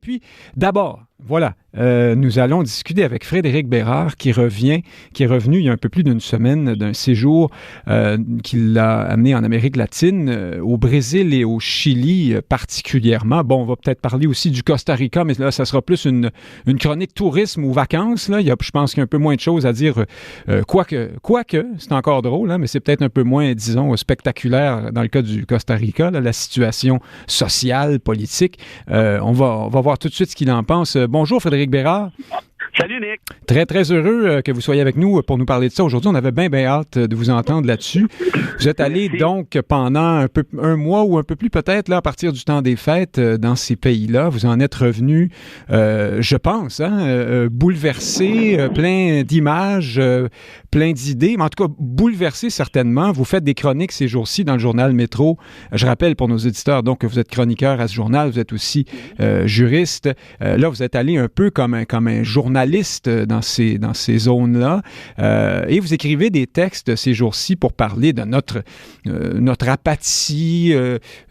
puis, d'abord, voilà, nous allons discuter avec Frédéric Bérard qui est revenu il y a un peu plus d'une semaine d'un séjour qui l'a amené en Amérique latine, au Brésil et au Chili particulièrement. Bon, on va peut-être parler aussi du Costa Rica, mais là, ça sera plus une chronique tourisme ou vacances. Là. Je pense qu'il y a un peu moins de choses à dire, quoique, c'est encore drôle, hein, mais c'est peut-être un peu moins, disons, spectaculaire dans le cas du Costa Rica, là, la situation sociale, politique. On va voir tout de suite ce qu'il en pense. Bonjour Frédéric Bérard. Salut Nick. Très, très heureux que vous soyez avec nous pour nous parler de ça. Aujourd'hui, on avait bien hâte de vous entendre là-dessus. Vous êtes allé donc pendant un mois ou un peu plus peut-être, là, à partir du temps des fêtes dans ces pays-là. Vous en êtes revenu, je pense, bouleversé, plein d'images, plein d'idées, mais en tout cas bouleversé certainement. Vous faites des chroniques ces jours-ci dans le journal Métro. Je rappelle pour nos éditeurs donc que vous êtes chroniqueur à ce journal, vous êtes aussi juriste. Là, vous êtes allé un peu comme un journaliste dans ces zones-là. Et vous écrivez des textes ces jours-ci pour parler de notre apathie,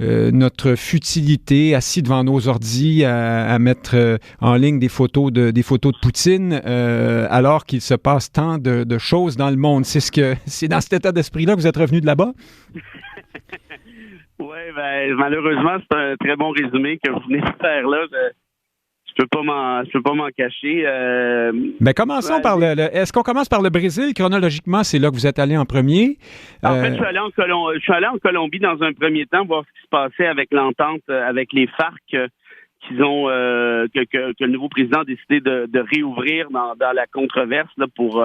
notre futilité, assis devant nos ordis à mettre en ligne des photos de Poutine, alors qu'il se passe tant de choses dans le monde. C'est dans cet état d'esprit-là que vous êtes revenu de là-bas? Oui, malheureusement, c'est un très bon résumé que vous venez de faire là. Je peux pas m'en cacher. Commençons par Est-ce qu'on commence par le Brésil? Chronologiquement, c'est là que vous êtes allé en premier. En fait, je suis allé en Colombie dans un premier temps, voir ce qui se passait avec l'entente avec les FARC que le nouveau président a décidé de réouvrir dans la controverse là, pour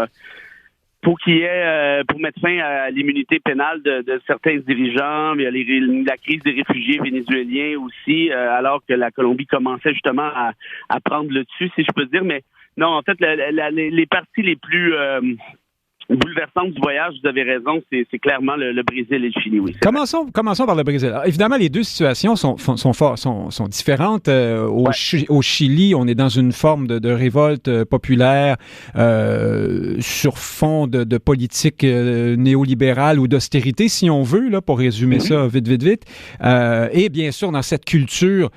mettre fin à l'immunité pénale de certains dirigeants, mais la crise des réfugiés vénézuéliens aussi, alors que la Colombie commençait justement à prendre le dessus, si je peux dire. Mais non, en fait, les parties les plus bouleversante du voyage, vous avez raison, c'est clairement le Brésil et le Chili, oui. Commençons par le Brésil. Alors, évidemment, les deux situations sont différentes. Au Chili, on est dans une forme de révolte populaire sur fond de politique néolibérale ou d'austérité, si on veut, là, pour résumer ça vite. Et bien sûr, dans cette culture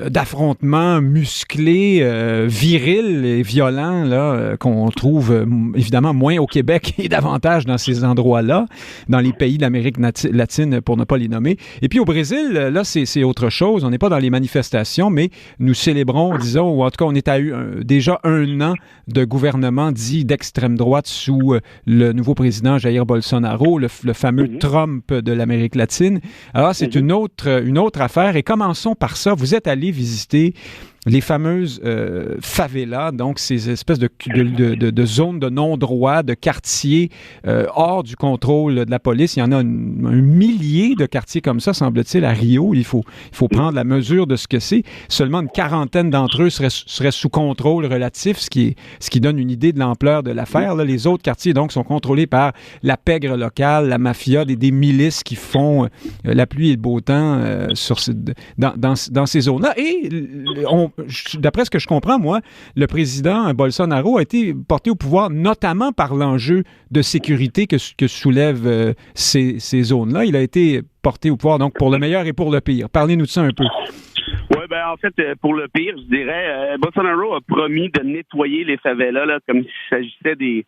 d'affrontement musclé, viril et violent là, qu'on trouve évidemment moins au Québec et davantage dans ces endroits-là, dans les pays d'Amérique latine, pour ne pas les nommer. Et puis au Brésil, là, c'est autre chose. On n'est pas dans les manifestations, mais nous célébrons, disons, ou en tout cas, on est à déjà un an de gouvernement dit d'extrême droite sous le nouveau président Jair Bolsonaro, le fameux Trump de l'Amérique latine. Alors, c'est une autre affaire. Et commençons par ça. Vous êtes allé visiter les fameuses favelas, donc ces espèces de zones de non-droit, de quartiers hors du contrôle de la police. Il y en a un millier de quartiers comme ça, semble-t-il, à Rio. Il faut prendre la mesure de ce que c'est. Seulement une quarantaine d'entre eux seraient sous contrôle relatif, ce qui donne une idée de l'ampleur de l'affaire. Là, les autres quartiers, donc, sont contrôlés par la pègre locale, la mafia, des milices qui font la pluie et le beau temps dans ces zones-là. Et d'après ce que je comprends, moi, le président Bolsonaro a été porté au pouvoir notamment par l'enjeu de sécurité que soulèvent ces zones-là. Il a été porté au pouvoir, donc, pour le meilleur et pour le pire. Parlez-nous de ça un peu. Oui, en fait, pour le pire, je dirais, Bolsonaro a promis de nettoyer les favelas là, comme s'il s'agissait des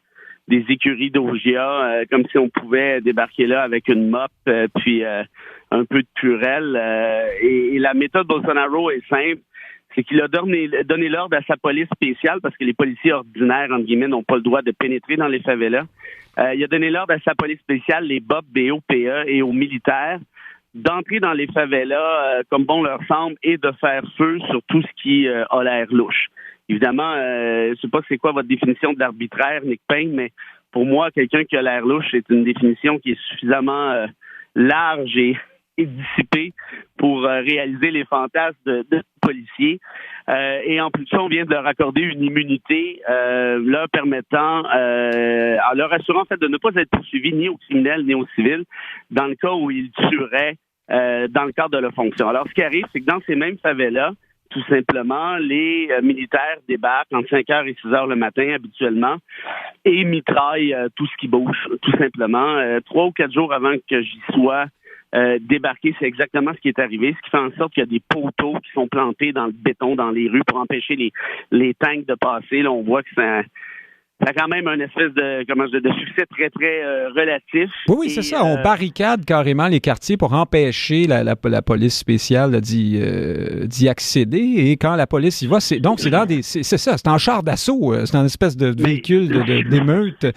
écuries d'Augia, comme si on pouvait débarquer là avec une mop, puis un peu de purelle. Et la méthode Bolsonaro est simple. C'est qu'il a donné l'ordre à sa police spéciale, parce que les policiers ordinaires, entre guillemets, n'ont pas le droit de pénétrer dans les favelas. Il a donné l'ordre à sa police spéciale, les BOP, BOPE, et aux militaires, d'entrer dans les favelas comme bon leur semble et de faire feu sur tout ce qui a l'air louche. Évidemment, je sais pas c'est quoi votre définition de l'arbitraire, Nick Payne, mais pour moi, quelqu'un qui a l'air louche, c'est une définition qui est suffisamment large et dissipé pour réaliser les fantasmes de policiers. Et en plus de ça, on vient de leur accorder une immunité leur permettant, en leur assurant en fait de ne pas être poursuivis ni aux criminels ni aux civils dans le cas où ils tueraient dans le cadre de leur fonction. Alors, ce qui arrive, c'est que dans ces mêmes favelas, tout simplement, les militaires débarquent entre 5h et 6h le matin habituellement et mitraillent tout ce qui bouge, tout simplement. 3 ou 4 jours avant que j'y sois, débarquer. C'est exactement ce qui est arrivé, ce qui fait en sorte qu'il y a des poteaux qui sont plantés dans le béton, dans les rues, pour empêcher les tanks de passer. Là, on voit que ça a quand même un espèce de succès très, très relatif. Oui, c'est ça. On barricade carrément les quartiers pour empêcher la police spéciale d'y accéder. Et quand la police y va, c'est ça, c'est en char d'assaut. C'est une espèce de véhicule d'émeute.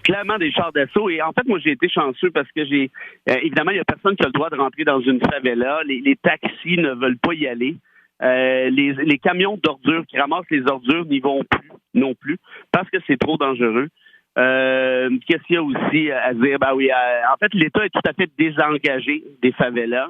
Clairement des chars d'assaut. Et en fait, moi, j'ai été chanceux parce que évidemment, il n'y a personne qui a le droit de rentrer dans une favela. Les taxis ne veulent pas y aller. Les camions d'ordures qui ramassent les ordures n'y vont plus non plus parce que c'est trop dangereux. Qu'est-ce qu'il y a aussi à dire? Ben oui, en fait, l'État est tout à fait désengagé des favelas.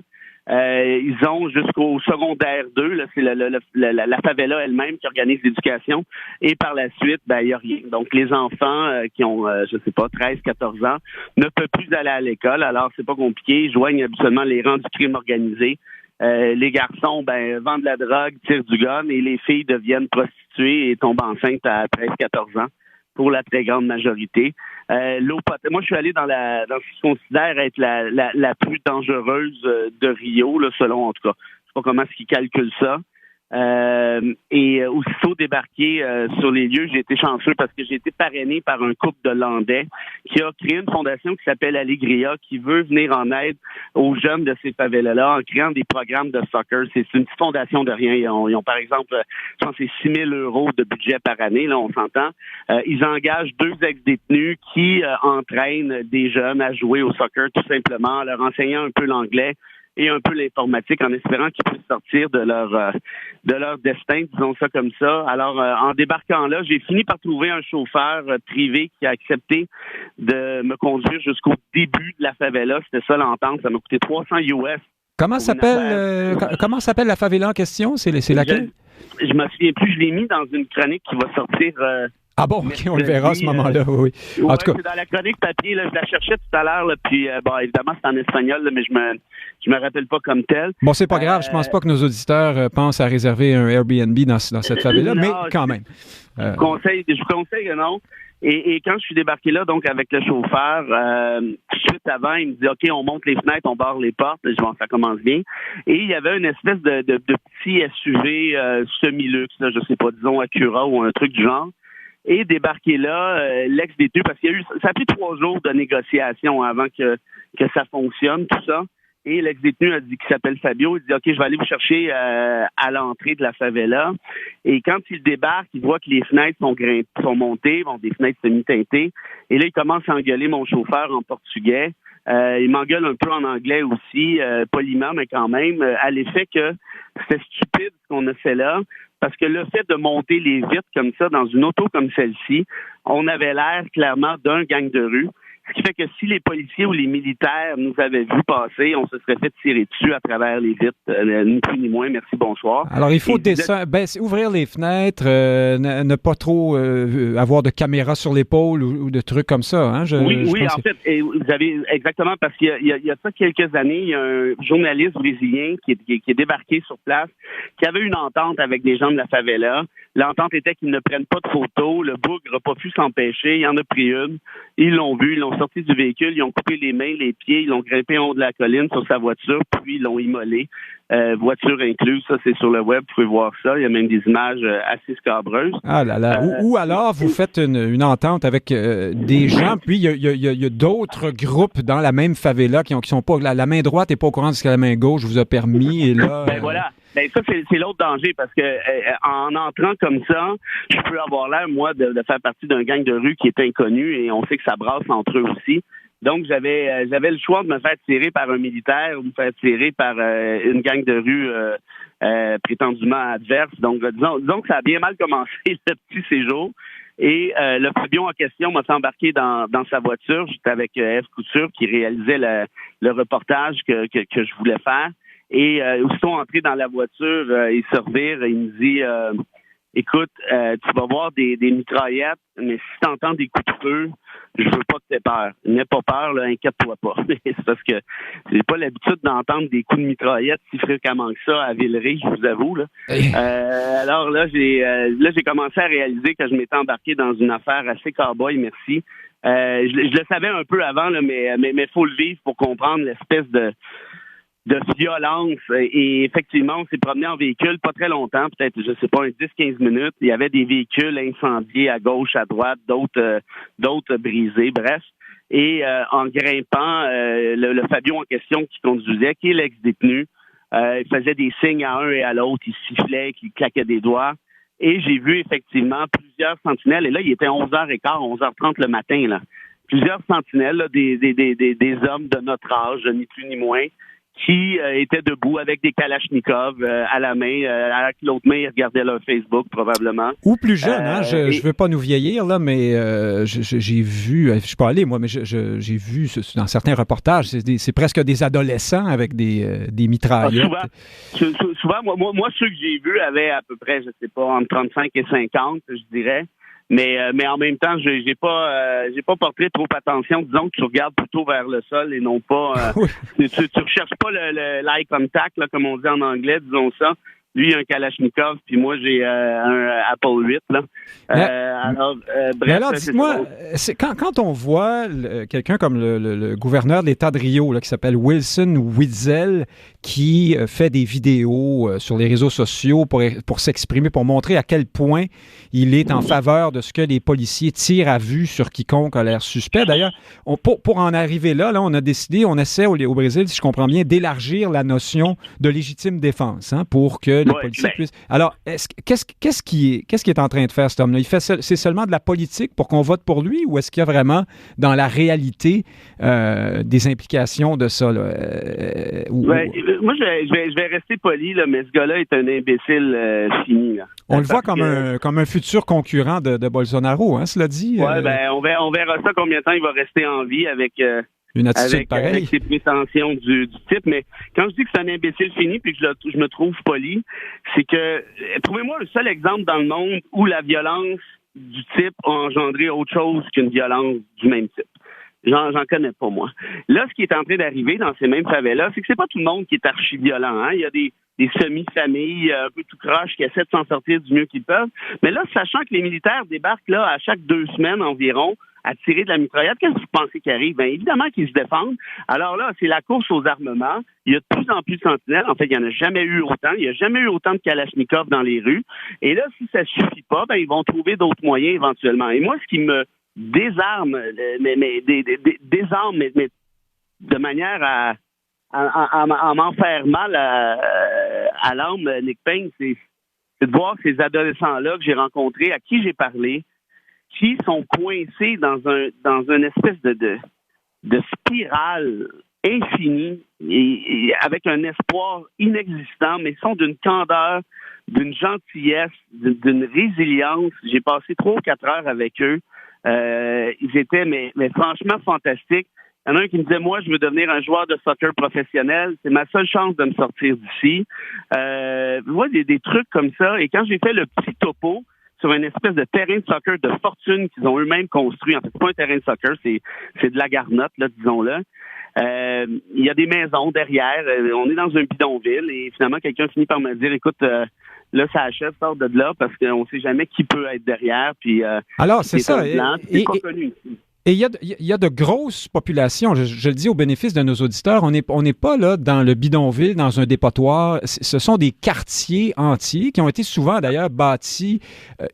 Ils ont jusqu'au secondaire 2, là, c'est la favela elle-même qui organise l'éducation. Et par la suite, ben il n'y a rien. Donc, les enfants qui ont, 13, 14 ans, ne peuvent plus aller à l'école. Alors, c'est pas compliqué. Ils joignent habituellement les rangs du crime organisé. Les garçons, vendent de la drogue, tirent du gun, et les filles deviennent prostituées et tombent enceintes à 13-14 ans, pour la très grande majorité. L'eau potable. Moi, je suis allé dans ce qui se considère être la plus dangereuse de Rio, là, selon, en tout cas, je sais pas comment est-ce qu'ils calculent ça. Et aussitôt débarqué sur les lieux, j'ai été chanceux parce que j'ai été parrainé par un couple d'Hollandais qui a créé une fondation qui s'appelle Alegria, qui veut venir en aide aux jeunes de ces favelas-là en créant des programmes de soccer. C'est une petite fondation de rien. Ils ont par exemple, je pense que c'est 6 000 € de budget par année, là, on s'entend. Ils engagent 2 ex-détenus qui entraînent des jeunes à jouer au soccer tout simplement, en leur enseignant un peu l'anglais et un peu l'informatique, en espérant qu'ils puissent sortir de leur destin, disons ça comme ça. Alors, en débarquant là, j'ai fini par trouver un chauffeur privé qui a accepté de me conduire jusqu'au début de la favela. C'était ça l'entente. Ça m'a coûté 300 US. Comment s'appelle la favela en question? C'est laquelle? Je me souviens plus. Je l'ai mis dans une chronique qui va sortir... Ah bon, OK, on le verra à ce moment-là, oui. En tout cas, c'est dans la chronique papier, là, je la cherchais tout à l'heure, là, puis évidemment, c'est en espagnol, là, mais je me rappelle pas comme tel. Bon, c'est pas grave, je pense pas que nos auditeurs pensent à réserver un Airbnb dans cette favela, mais quand même. Je vous conseille que non. Et quand je suis débarqué là, donc avec le chauffeur, tout de suite avant, il me dit OK, on monte les fenêtres, on barre les portes. Je vois, ça commence bien. Et il y avait une espèce de petit SUV semi-luxe, là, je sais pas, disons Acura ou un truc du genre. Et débarqué là, l'ex-détenu, parce qu'il y a eu, ça a pris 3 jours de négociation avant que ça fonctionne, tout ça. Et l'ex-détenu a dit qu'il s'appelle Fabio. Il dit OK, je vais aller vous chercher à l'entrée de la favela. Et quand il débarque, il voit que les fenêtres sont montées, des fenêtres semi-teintées. Et là, il commence à engueuler mon chauffeur en portugais. Il m'engueule un peu en anglais aussi, poliment, mais quand même, à l'effet que c'était stupide ce qu'on a fait là. Parce que le fait de monter les vitres comme ça dans une auto comme celle-ci, on avait l'air clairement d'un gang de rue. Ce qui fait que si les policiers ou les militaires nous avaient vus passer, on se serait fait tirer dessus à travers les vitres, ni plus ni moins, merci, bonsoir. Alors, il faut ouvrir les fenêtres, ne pas trop avoir de caméras sur l'épaule ou de trucs comme ça. Hein? Oui, en fait, vous avez exactement, parce qu'il y a ça quelques années, il y a un journaliste brésilien qui est débarqué sur place, qui avait une entente avec des gens de la favela. L'entente était qu'ils ne prennent pas de photos. Le bougre n'a pas pu s'empêcher. Il en a pris une. Ils l'ont vu. Ils l'ont sorti du véhicule. Ils ont coupé les mains, les pieds. Ils l'ont grimpé en haut de la colline sur sa voiture. Puis ils l'ont immolé. Voiture incluse. Ça, c'est sur le web. Vous pouvez voir ça. Il y a même des images assez scabreuses. Ah là là. Ou alors, vous faites une entente avec des gens. Puis, il y a d'autres groupes dans la même favela qui sont pas... La main droite n'est pas au courant de ce que la main gauche vous a permis. Et là... voilà. Ça, c'est l'autre danger, parce que en entrant comme ça, je peux avoir l'air, moi, de faire partie d'un gang de rue qui est inconnu, et on sait que ça brasse entre eux aussi. Donc, j'avais le choix de me faire tirer par un militaire ou me faire tirer par une gang de rue prétendument adverse. Donc, disons que ça a bien mal commencé, ce petit séjour. Et le Fabien en question m'a fait embarquer dans sa voiture. J'étais avec F. Couture qui réalisait le reportage que je voulais faire. Et aussitôt entré dans la voiture, il se revire et il me dit écoute, tu vas voir des mitraillettes, mais si tu entends des coups de feu, je veux pas que tu aies peur. N'aie pas peur, là, inquiète-toi pas. C'est parce que j'ai pas l'habitude d'entendre des coups de mitraillette si fréquemment que ça à Villeray, je vous avoue. Là. Alors là, j'ai commencé à réaliser que je m'étais embarqué dans une affaire assez cow-boy, merci. Je le savais un peu avant, là, mais faut le vivre pour comprendre l'espèce de violence. Et effectivement, on s'est promené en véhicule pas très longtemps, peut-être, je sais pas, 10-15 minutes. Il y avait des véhicules incendiés à gauche, à droite, d'autres brisés, bref. Et en grimpant, le Fabio en question qui conduisait, qui est l'ex-détenu, il faisait des signes à un et à l'autre, il sifflait, il claquait des doigts. Et j'ai vu effectivement plusieurs sentinelles. Et là, il était 11h15, 11h30 le matin, là. Plusieurs sentinelles, là, des hommes de notre âge, ni plus ni moins, qui étaient debout avec des kalachnikovs à la main. Avec l'autre main, ils regardaient leur Facebook, probablement. Ou plus jeune, hein? Je veux pas nous vieillir, là, mais j'ai vu, je suis pas allé, moi, mais j'ai vu dans certains reportages, c'est presque des adolescents avec des mitraillettes. Souvent, moi, ceux que j'ai vus avaient à peu près, je sais pas, entre 35 et 50, je dirais. Mais en même temps, j'ai pas porté trop attention. Disons que tu regardes plutôt vers le sol et non pas. Tu recherches pas le l'eye contact, là, comme on dit en anglais, disons ça. Lui, il a un Kalachnikov, puis moi, j'ai un Apple 8. Là. Bref, alors, dites-moi, quand on voit quelqu'un comme le gouverneur de l'État de Rio, là, qui s'appelle Wilson Witzel, qui fait des vidéos sur les réseaux sociaux pour s'exprimer, pour montrer à quel point il est en faveur de ce que les policiers tirent à vue sur quiconque a l'air suspect. D'ailleurs, pour en arriver là, on a décidé, on essaie au Brésil, si je comprends bien, d'élargir la notion de légitime défense, hein, pour que les policiers puissent... Alors, qu'est-ce qu'il est en train de faire, cet homme-là? C'est seulement de la politique pour qu'on vote pour lui, ou est-ce qu'il y a vraiment, dans la réalité, des implications de ça? Là, moi, je vais rester poli, là, mais ce gars-là est un imbécile fini. Là. On le voit comme un futur concurrent de Bolsonaro, hein, cela dit. Oui, on verra ça combien de temps il va rester en vie avec... une attitude pareille. Avec ses prétentions du type. Mais quand je dis que c'est un imbécile fini puis que je me trouve poli, c'est que trouvez-moi le seul exemple dans le monde où la violence du type a engendré autre chose qu'une violence du même type. J'en connais pas, moi. Là, ce qui est en train d'arriver dans ces mêmes favelas, c'est que c'est pas tout le monde qui est archi-violent. Hein? Il y a des semi-familles un peu tout croche qui essaient de s'en sortir du mieux qu'ils peuvent. Mais là, sachant que les militaires débarquent là à chaque 2 semaines environ à tirer de la mitraillette, qu'est-ce que vous pensez qui arrive? Bien, évidemment qu'ils se défendent. Alors là, c'est la course aux armements. Il y a de plus en plus de sentinelles. En fait, il n'y en a jamais eu autant. Il n'y a jamais eu autant de Kalachnikov dans les rues. Et là, si ça suffit pas, ben ils vont trouver d'autres moyens éventuellement. Et moi, ce qui me désarme, mais de manière à m'en faire mal à l'âme, Nick Payne, c'est de voir ces adolescents-là que j'ai rencontrés, à qui j'ai parlé, qui sont coincés dans une espèce de spirale infinie et avec un espoir inexistant, mais sont d'une candeur, d'une gentillesse, d'une résilience. J'ai passé 3 ou 4 heures avec eux. Ils étaient mais franchement fantastiques. Il y en a un qui me disait, moi, je veux devenir un joueur de soccer professionnel. C'est ma seule chance de me sortir d'ici. Moi, des trucs comme ça. Et quand j'ai fait le petit topo sur une espèce de terrain de soccer de fortune qu'ils ont eux-mêmes construit, en fait, c'est pas un terrain de soccer, c'est de la garnotte, là, disons-le. Il y a des maisons derrière. On est dans un bidonville et finalement, quelqu'un finit par me dire, écoute, là, ça achève, sort de là parce qu'on sait jamais qui peut être derrière. Puis, alors, c'est ça. C'est pas connu ici. Et il y a de grosses populations, je le dis au bénéfice de nos auditeurs, on n'est pas là dans le bidonville, dans un dépotoir. Ce sont des quartiers entiers qui ont été souvent d'ailleurs bâtis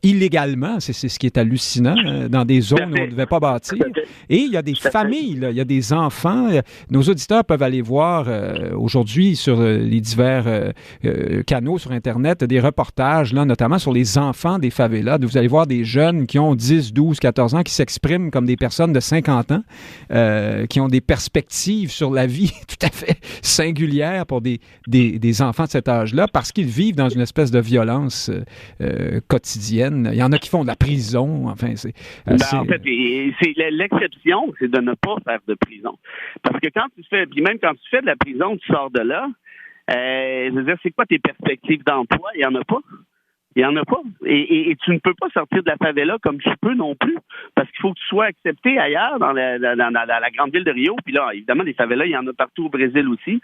illégalement. C'est ce qui est hallucinant, dans des zones où on ne devait pas bâtir. Et il y a des familles, là, il y a des enfants. Nos auditeurs peuvent aller voir aujourd'hui sur les divers canaux sur Internet des reportages, là, notamment sur les enfants des favelas. Vous allez voir des jeunes qui ont 10, 12, 14 ans qui s'expriment comme des personnes de 50 ans qui ont des perspectives sur la vie tout à fait singulières pour des enfants de cet âge-là parce qu'ils vivent dans une espèce de violence quotidienne. Il y en a qui font de la prison. Enfin, c'est assez... En fait, l'exception, c'est de ne pas faire de prison. Parce que même quand tu fais de la prison, tu sors de là. Je veux dire, c'est quoi tes perspectives d'emploi? Il n'y en a pas. Il n'y en a pas. Et tu ne peux pas sortir de la favela comme tu peux non plus. Parce qu'il faut que tu sois accepté ailleurs, dans la grande ville de Rio. Puis là, évidemment, des favelas, il y en a partout au Brésil aussi.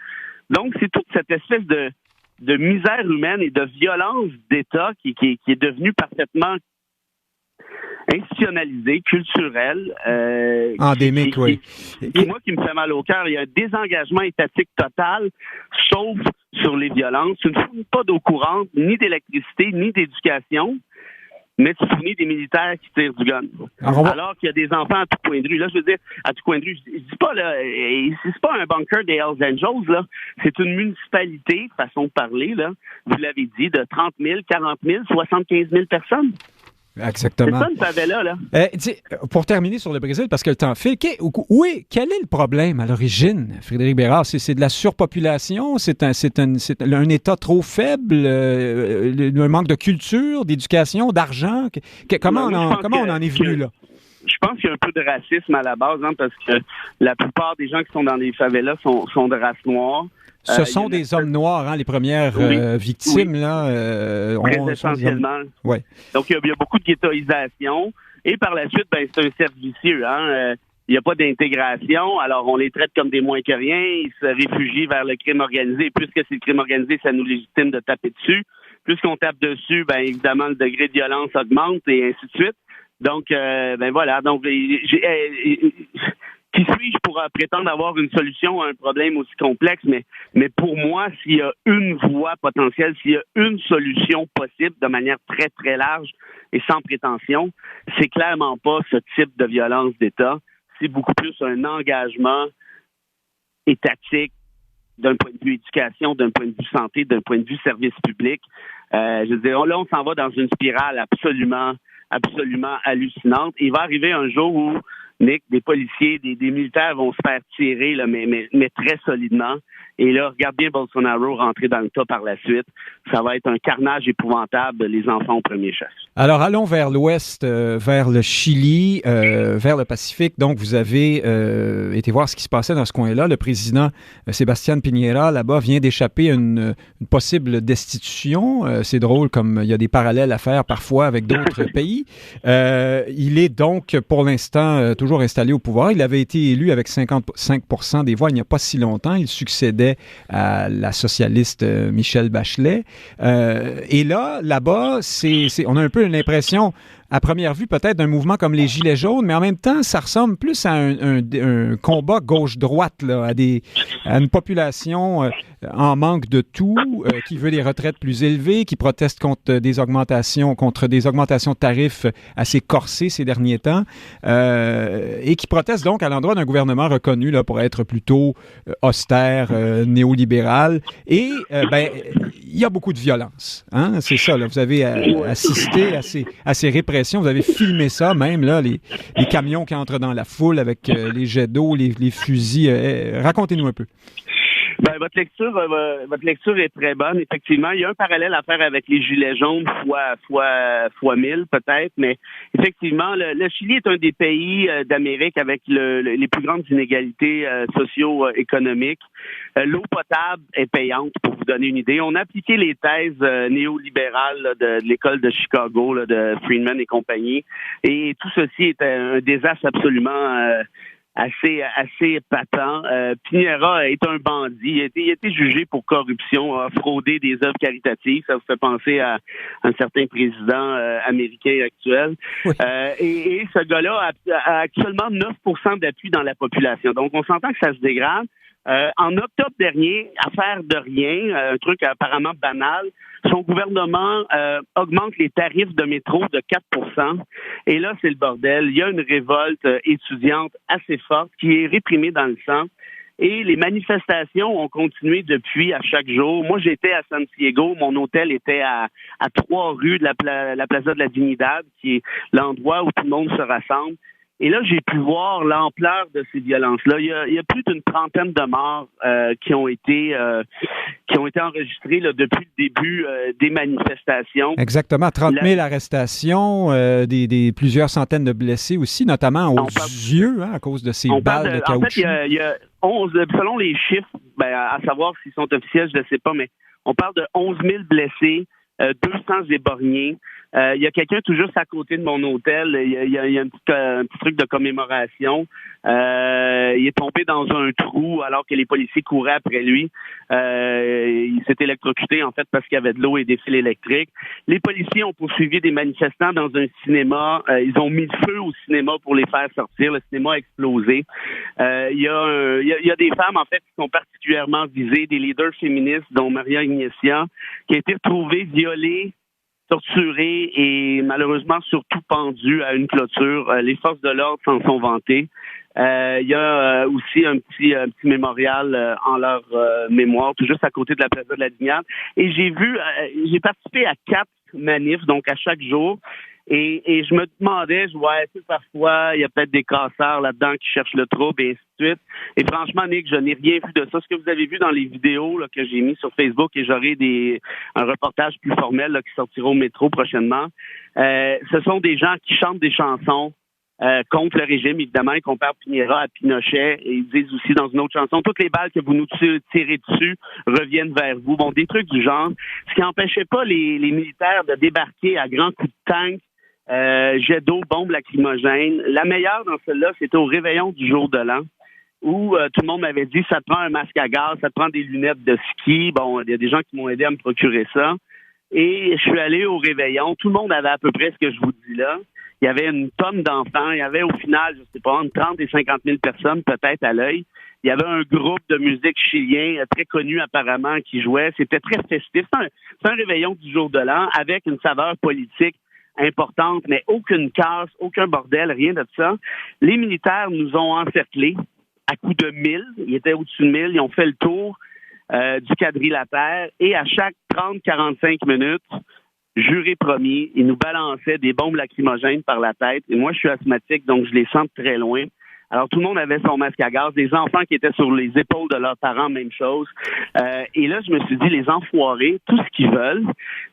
Donc, c'est toute cette espèce de misère humaine et de violence d'État qui est devenue parfaitement institutionnalisé, culturel. Endémique, oui. Moi, qui me fait mal au cœur, il y a un désengagement étatique total, sauf sur les violences. Tu ne fournis pas d'eau courante, ni d'électricité, ni d'éducation, mais tu fournis des militaires qui tirent du gun. Alors qu'il y a des enfants à tout coin de rue. Là, je veux dire, à tout coin de rue, je dis pas, là, c'est pas un bunker des Hells Angels, là. C'est une municipalité, façon de parler, là. Vous l'avez dit, de 30 000, 40 000, 75 000 personnes. Exactement. C'est ça, une favela, là. Pour terminer sur le Brésil, parce que le temps file, quel est le problème à l'origine, Frédéric Bérard? C'est de la surpopulation? C'est un État trop faible? Un manque de culture, d'éducation, d'argent? Comment on en est venu là? Je pense qu'il y a un peu de racisme à la base, parce que la plupart des gens qui sont dans les favelas sont de race noire. Ce sont des hommes noirs, les premières victimes. Oui. Là, très essentiellement. Ouais. Donc, il y a beaucoup de ghettoisation. Et par la suite, c'est un cercle vicieux. Il n'y a pas d'intégration. Alors, on les traite comme des moins que rien. Ils se réfugient vers le crime organisé. Et puisque c'est le crime organisé, ça nous légitime de taper dessus. Puisqu'on tape dessus, évidemment, le degré de violence augmente et ainsi de suite. Donc, voilà. Donc, qui suis-je pour prétendre avoir une solution à un problème aussi complexe? Mais pour moi, s'il y a une voie potentielle, s'il y a une solution possible de manière très, très large et sans prétention, c'est clairement pas ce type de violence d'État. C'est beaucoup plus un engagement étatique d'un point de vue éducation, d'un point de vue santé, d'un point de vue service public. Je veux dire, là, on s'en va dans une spirale absolument hallucinante. Il va arriver un jour où, Nick, des policiers, des militaires vont se faire tirer, là, mais très solidement. Et là, regarde bien Bolsonaro rentrer dans le tas par la suite. Ça va être un carnage épouvantable, les enfants au premier chef. Alors, allons vers l'ouest, vers le Chili, vers le Pacifique. Donc, vous avez été voir ce qui se passait dans ce coin-là. Le président Sebastián Piñera, là-bas, vient d'échapper à une possible destitution. C'est drôle, comme il y a des parallèles à faire parfois avec d'autres pays. Il est donc, pour l'instant, toujours installé au pouvoir. Il avait été élu avec 55% des voix il n'y a pas si longtemps. Il succédait à la socialiste Michelle Bachelet. Et là-bas, on a un peu l'impression, à première vue, peut-être d'un mouvement comme les Gilets jaunes, mais en même temps, ça ressemble plus à un combat gauche-droite, là, à une population en manque de tout, qui veut des retraites plus élevées, qui proteste contre des augmentations de tarifs assez corsées ces derniers temps, et qui proteste donc à l'endroit d'un gouvernement reconnu là, pour être plutôt austère, néolibéral. Et il y a beaucoup de violence. Hein? C'est ça, là. Vous avez assisté à ces répressions. Vous avez filmé ça même, là, les camions qui entrent dans la foule avec les jets d'eau, les fusils. Racontez-nous un peu. Votre lecture est très bonne. Effectivement, il y a un parallèle à faire avec les Gilets jaunes fois 1000 peut-être, mais effectivement, le Chili est un des pays d'Amérique avec les plus grandes inégalités socio-économiques. L'eau potable est payante, pour vous donner une idée. On a appliqué les thèses néolibérales là, de l'école de Chicago, là, de Friedman et compagnie, et tout ceci est un désastre absolument assez patent. Piñera est un bandit. Il a été jugé pour corruption, a fraudé des œuvres caritatives. Ça vous fait penser à un certain président américain actuel. Oui. Et ce gars-là a actuellement 9% d'appui dans la population. Donc, on s'entend que ça se dégrade. En octobre dernier, affaire de rien, un truc apparemment banal, son gouvernement augmente les tarifs de métro de 4%. Et là, c'est le bordel. Il y a une révolte étudiante assez forte qui est réprimée dans le sang. Et les manifestations ont continué depuis à chaque jour. Moi, j'étais à Santiago. Mon hôtel était à 3 rues de la Plaza de la Dignidad, qui est l'endroit où tout le monde se rassemble. Et là, j'ai pu voir l'ampleur de ces violences-là. Il y a plus d'une trentaine de morts qui ont été enregistrées là, depuis le début des manifestations. Exactement. 30 000 arrestations, plusieurs centaines de blessés aussi, notamment aux yeux, à cause de ces balles de caoutchouc. En fait, il y a 11, selon les chiffres, à savoir s'ils sont officiels, je ne sais pas, mais on parle de 11 000 blessés, 200 éborgnés. Il y a quelqu'un tout juste à côté de mon hôtel. Il y a un petit truc de commémoration. Il est tombé dans un trou alors que les policiers couraient après lui. Il s'est électrocuté, en fait, parce qu'il y avait de l'eau et des fils électriques. Les policiers ont poursuivi des manifestants dans un cinéma. Ils ont mis le feu au cinéma pour les faire sortir. Le cinéma a explosé. Il y a des femmes, en fait, qui sont particulièrement visées, des leaders féministes, dont Maria Ignacia, qui a été retrouvée violée, torturée et malheureusement surtout pendue à une clôture. Les forces de l'ordre s'en sont vantées. Il y a aussi un petit mémorial en leur mémoire, tout juste à côté de la Plaza de la Dignade. Et j'ai participé à 4 manifs, donc à chaque jour. Et je me demandais, parfois, il y a peut-être des casseurs là-dedans qui cherchent le trouble et ainsi de suite. Et franchement, Nick, je n'ai rien vu de ça. Ce que vous avez vu dans les vidéos là, que j'ai mis sur Facebook, et j'aurai un reportage plus formel là, qui sortira au métro prochainement, ce sont des gens qui chantent des chansons contre le régime, évidemment. Ils comparent Pinera à Pinochet. Et ils disent aussi dans une autre chanson, toutes les balles que vous nous tirez dessus reviennent vers vous. Bon, des trucs du genre. Ce qui n'empêchait pas les militaires de débarquer à grands coups de tank, jet d'eau, bombes lacrymogènes. La meilleure dans celle-là, c'était au réveillon du jour de l'an, où tout le monde m'avait dit, ça te prend un masque à gaz, ça te prend des lunettes de ski. Bon, il y a des gens qui m'ont aidé à me procurer ça. Et je suis allé au réveillon. Tout le monde avait à peu près ce que je vous dis là. Il y avait une tonne d'enfants. Il y avait au final, je sais pas, entre 30 et 50 000 personnes peut-être à l'œil. Il y avait un groupe de musique chilien très connu apparemment qui jouait. C'était très festif. C'est un réveillon du jour de l'an avec une saveur politique importante, mais aucune casse, aucun bordel, rien de ça. Les militaires nous ont encerclés à coups de 1000. Ils étaient au-dessus de 1000. Ils ont fait le tour du quadrilatère et à chaque 30-45 minutes, juré promis, ils nous balançaient des bombes lacrymogènes par la tête. Et moi, je suis asthmatique, donc je les sens de très loin. Alors, tout le monde avait son masque à gaz. Des enfants qui étaient sur les épaules de leurs parents, même chose. Et là, je me suis dit, les enfoirés, tout ce qu'ils veulent,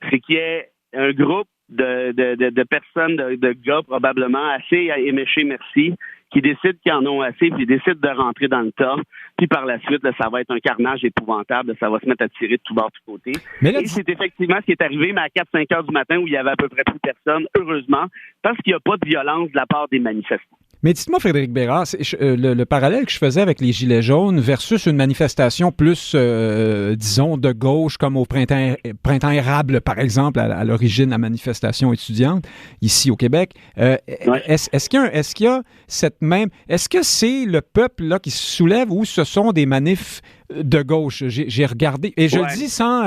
c'est qu'il y ait un groupe de personnes, de gars probablement assez éméchés, merci, qui décident qu'ils en ont assez, puis décident de rentrer dans le tas. Puis par la suite, là, ça va être un carnage épouvantable, ça va se mettre à tirer de tous bords, de tous côtés. Et c'est effectivement ce qui est arrivé, mais à 4-5 heures du matin, où il y avait à peu près plus personne, heureusement, parce qu'il n'y a pas de violence de la part des manifestants. Mais dites-moi, Frédéric Bérard, le parallèle que je faisais avec les Gilets jaunes versus une manifestation plus, disons, de gauche, comme au printemps érable, par exemple, à l'origine, la manifestation étudiante, ici au Québec, est-ce qu'il y a cette même... Est-ce que c'est le peuple là qui se soulève ou ce sont des manifs de gauche? J'ai regardé, et je le dis sans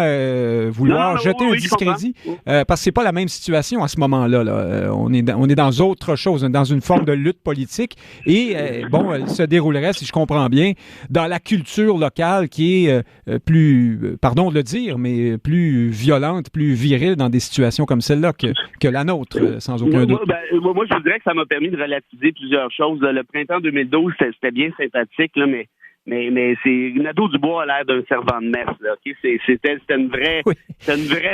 vouloir jeter un discrédit, parce que c'est pas la même situation à ce moment-là. Là. On est dans autre chose, dans une forme de lutte politique, et elle se déroulerait, si je comprends bien, dans la culture locale qui est plus, pardon de le dire, mais plus violente, plus virile dans des situations comme celle-là que la nôtre, sans aucun doute. Moi, je vous dirais que ça m'a permis de relativiser plusieurs choses. Le printemps 2012, c'était bien sympathique, là, mais c'est Nadeau Dubois a l'air d'un servant de messe, là. Okay? C'était une vraie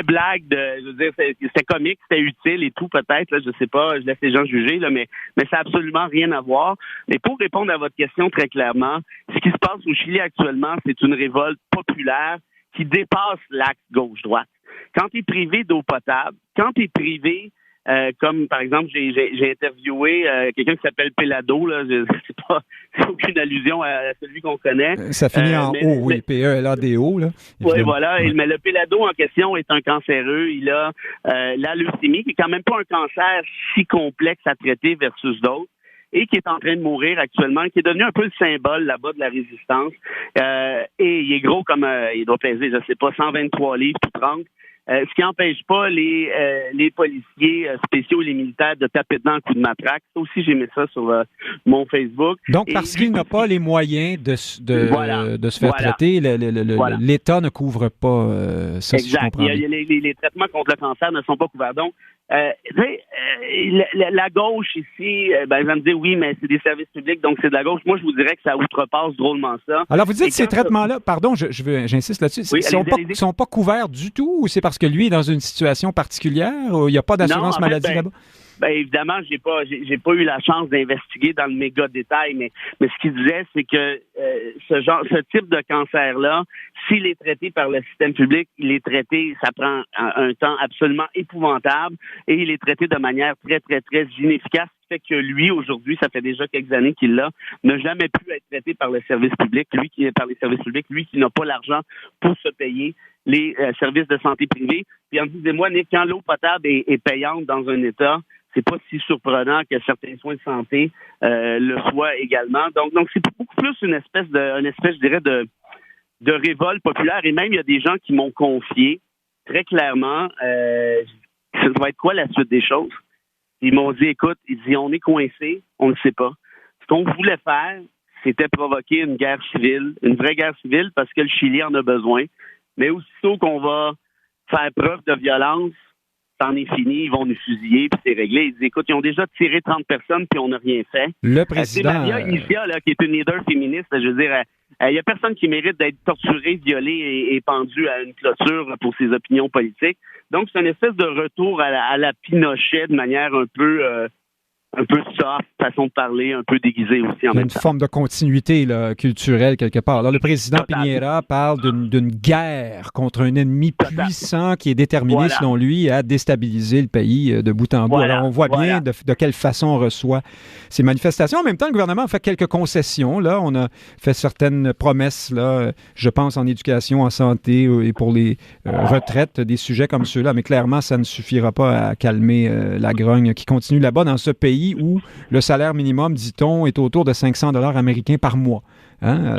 blague je veux dire, c'était comique, c'était utile et tout peut-être, là, je sais pas, je laisse les gens juger, là, mais ça n'a absolument rien à voir. Mais pour répondre à votre question très clairement, ce qui se passe au Chili actuellement, c'est une révolte populaire qui dépasse l'axe gauche-droite. Quand tu es privé d'eau potable, quand tu es privé comme par exemple, j'ai interviewé quelqu'un qui s'appelle Pelado, là, c'est aucune allusion à celui qu'on connaît. Ça finit en O, oui, P-E-L-A-D-O, là. Oui, voilà. Mais le Pelado en question est un cancéreux. Il a la leucémie, qui est quand même pas un cancer si complexe à traiter versus d'autres, et qui est en train de mourir actuellement, qui est devenu un peu le symbole là-bas de la résistance. Et il est gros comme, il doit peser, je sais pas, 123 livres, tout 30. Ce qui n'empêche pas les policiers spéciaux, les militaires, de taper dedans un coup de matraque. Ça aussi, j'ai mis ça sur mon Facebook. Donc, parce qu'il n'a pas les moyens de se faire traiter, l'État ne couvre pas ça, si je comprends bien. Les traitements contre le cancer ne sont pas couverts. Donc, la gauche ici, elle va me dire oui, mais c'est des services publics, donc c'est de la gauche. Moi, je vous dirais que ça outrepasse drôlement ça. Alors, vous dites que ces traitements-là, pardon, j'insiste là-dessus, ils sont pas couverts du tout, ou c'est parce que lui est dans une situation particulière, ou il n'y a pas d'assurance maladie là-bas? Évidemment, j'ai pas eu la chance d'investiguer dans le méga détail, mais ce qu'il disait, c'est que ce type de cancer-là, s'il est traité par le système public, il est traité, ça prend un temps absolument épouvantable, et il est traité de manière très, très, très inefficace, fait que lui, aujourd'hui, ça fait déjà quelques années qu'il l'a, n'a jamais pu être traité par le service public, par les services publics, lui qui n'a pas l'argent pour se payer les services de santé privés. Puis en disez-moi, Nick, quand l'eau potable est payante dans un État, c'est pas si surprenant que certains soins de santé le soient également. Donc c'est beaucoup plus une espèce, je dirais, de révolte populaire. Et même, il y a des gens qui m'ont confié très clairement, ça va être quoi la suite des choses? Ils m'ont dit, écoute, on est coincé, on ne sait pas. Ce qu'on voulait faire, c'était provoquer une guerre civile, une vraie guerre civile, parce que le Chili en a besoin. Mais aussitôt qu'on va faire preuve de violence, c'en est fini, ils vont nous fusiller, puis c'est réglé. Ils disent, écoute, ils ont déjà tiré 30 personnes, puis on n'a rien fait. Le président... C'est Maria Inicia, là, qui est une leader féministe, je veux dire, il n'y a personne qui mérite d'être torturé, violé et pendu à une clôture pour ses opinions politiques. Donc, c'est une espèce de retour à la Pinochet de manière un peu soft, façon de parler, un peu déguisée aussi en même temps. Il y a une forme de continuité là, culturelle quelque part. Alors, le président Piñera parle d'une guerre contre un ennemi puissant qui est déterminé, selon lui, à déstabiliser le pays de bout en bout. Alors, on voit bien de quelle façon on reçoit ces manifestations. En même temps, le gouvernement a fait quelques concessions. Là, on a fait certaines promesses, là, je pense, en éducation, en santé et pour les retraites, des sujets comme ceux-là. Mais clairement, ça ne suffira pas à calmer la grogne qui continue là-bas dans ce pays où le salaire minimum, dit-on, est autour de 500 $ américains par mois. Hein?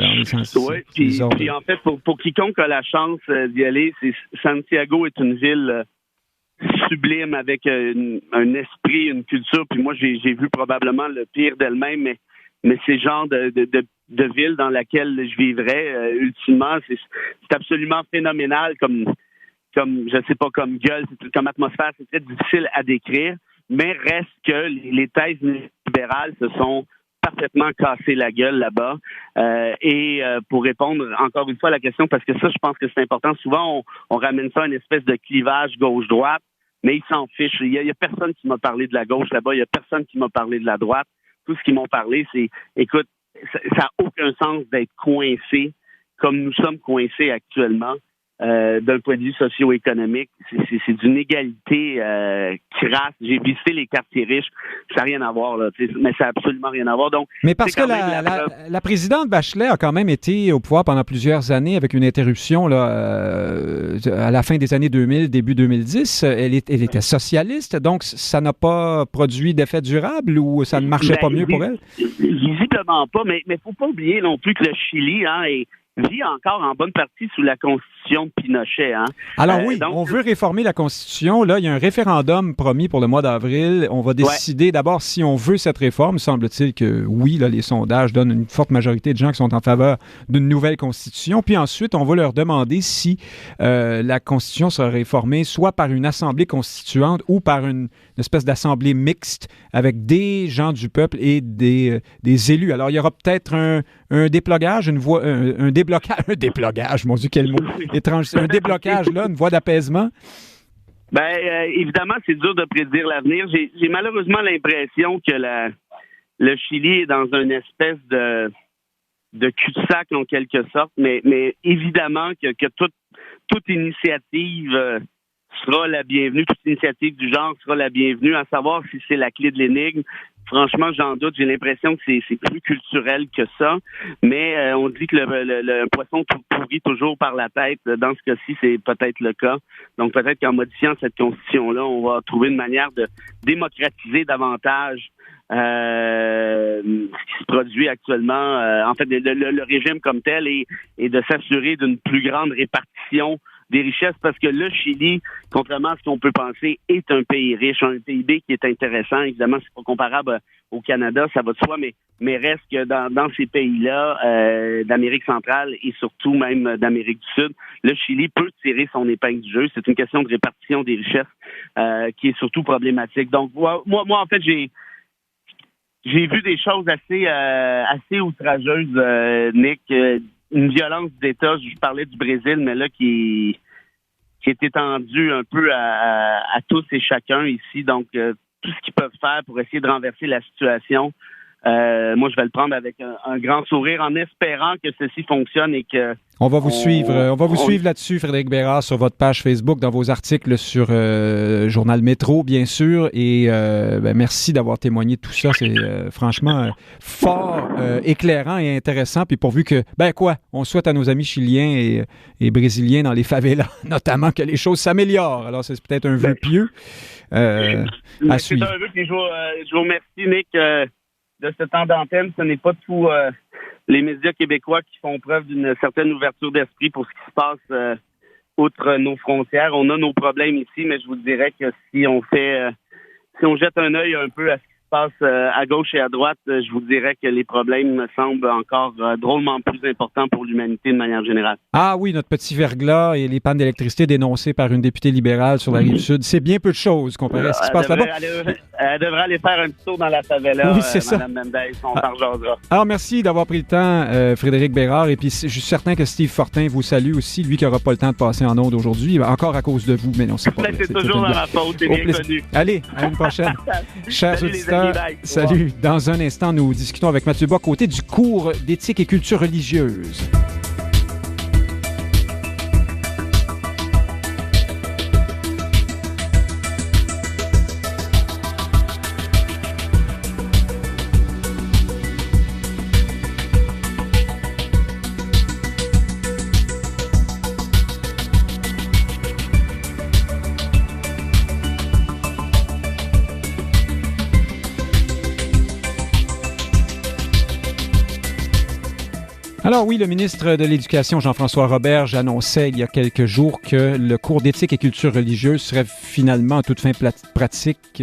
Oui, puis en fait, pour quiconque a la chance d'y aller, Santiago est une ville sublime avec un esprit, une culture. Puis moi, j'ai vu probablement le pire d'elle-même, mais c'est le genre de ville dans laquelle je vivrais. Ultimement, c'est absolument phénoménal comme je sais pas, comme gueule, comme atmosphère. C'est très difficile à décrire. Mais reste que les thèses libérales se sont parfaitement cassées la gueule là-bas. Pour répondre encore une fois à la question, parce que ça, je pense que c'est important, souvent on ramène ça à une espèce de clivage gauche-droite, mais ils s'en fichent. Il y a personne qui m'a parlé de la gauche là-bas, il y a personne qui m'a parlé de la droite. Tout ce qu'ils m'ont parlé, c'est, écoute, ça n'a aucun sens d'être coincé comme nous sommes coincés actuellement. D'un point de vue socio-économique, c'est d'une égalité crasse. J'ai visité les quartiers riches, ça n'a rien à voir, là, mais ça n'a absolument rien à voir. Donc, mais parce que la présidente Bachelet a quand même été au pouvoir pendant plusieurs années avec une interruption là, à la fin des années 2000, début 2010. Elle était socialiste, donc ça n'a pas produit d'effet durable ou ça ne marchait pas mieux pour elle? Visiblement pas, mais il ne faut pas oublier non plus que le Chili vit encore en bonne partie sous la Constitution de Pinochet. Hein? Alors oui, donc, on veut réformer la Constitution. Là, il y a un référendum promis pour le mois d'avril. On va décider d'abord si on veut cette réforme. Semble-t-il que oui, là, les sondages donnent une forte majorité de gens qui sont en faveur d'une nouvelle Constitution. Puis ensuite, on va leur demander si la Constitution sera réformée soit par une assemblée constituante ou par une espèce d'assemblée mixte avec des gens du peuple et des élus. Alors, il y aura peut-être un déplogage, un déblocage, mon Dieu, quel mot étrange, un déblocage, là, une voie d'apaisement? Évidemment, c'est dur de prédire l'avenir. J'ai malheureusement l'impression que le Chili est dans une espèce de cul-de-sac, en quelque sorte, mais évidemment que toute initiative sera la bienvenue, toute initiative du genre sera la bienvenue, à savoir si c'est la clé de l'énigme. Franchement, j'en doute. J'ai l'impression que c'est plus culturel que ça. Mais on dit que le poisson pourrit toujours par la tête. Dans ce cas-ci, c'est peut-être le cas. Donc, peut-être qu'en modifiant cette constitution-là, on va trouver une manière de démocratiser davantage ce qui se produit actuellement. En fait, le régime comme tel et de s'assurer d'une plus grande répartition des richesses, parce que le Chili, contrairement à ce qu'on peut penser, est un pays riche, un PIB qui est intéressant. Évidemment, c'est pas comparable au Canada, ça va de soi, mais reste que dans ces pays-là, d'Amérique centrale et surtout même d'Amérique du Sud, le Chili peut tirer son épingle du jeu. C'est une question de répartition des richesses qui est surtout problématique. Donc, moi en fait, j'ai vu des choses assez outrageuses, Nick. Une violence d'État, je parlais du Brésil, mais là, qui est étendue un peu à tous et chacun ici. Donc, tout ce qu'ils peuvent faire pour essayer de renverser la situation moi, je vais le prendre avec un grand sourire en espérant que ceci fonctionne et que... On va vous suivre là-dessus, Frédéric Bérard, sur votre page Facebook, dans vos articles sur Journal Métro, bien sûr. Et merci d'avoir témoigné de tout ça. C'est franchement fort éclairant et intéressant. Puis pourvu que, on souhaite à nos amis chiliens et brésiliens dans les favelas, notamment, que les choses s'améliorent. Alors, c'est peut-être un vœu pieux à suivre. C'est un vœu, puis je vous remercie, Nick, de ce temps d'antenne. Ce n'est pas tout... les médias québécois qui font preuve d'une certaine ouverture d'esprit pour ce qui se passe outre nos frontières. On a nos problèmes ici, mais je vous dirais que si on jette un œil un peu à ce qui se passe à gauche et à droite, je vous dirais que les problèmes me semblent encore drôlement plus importants pour l'humanité de manière générale. Ah oui, notre petit verglas et les pannes d'électricité dénoncées par une députée libérale sur la Rive-Sud, c'est bien peu de choses comparé à ce qui se passe là-bas. Elle devrait aller faire un petit tour dans la favela, oui, c'est Mme Mendes, on s'en rejoindra. Alors, merci d'avoir pris le temps, Frédéric Bérard, et puis je suis certain que Steve Fortin vous salue aussi, lui qui n'aura pas le temps de passer en ondes aujourd'hui, encore à cause de vous, mais non, c'est pas vrai. C'est toujours dans ma faute, c'est bien connu. Allez, à une prochaine. Chers auditeurs, salut. Dans un instant, nous discutons avec Mathieu Bock-Côté du cours d'éthique et culture religieuse. Alors oui, le ministre de l'Éducation, Jean-François Roberge, annonçait il y a quelques jours que le cours d'éthique et culture religieuse serait finalement en toute fin pratique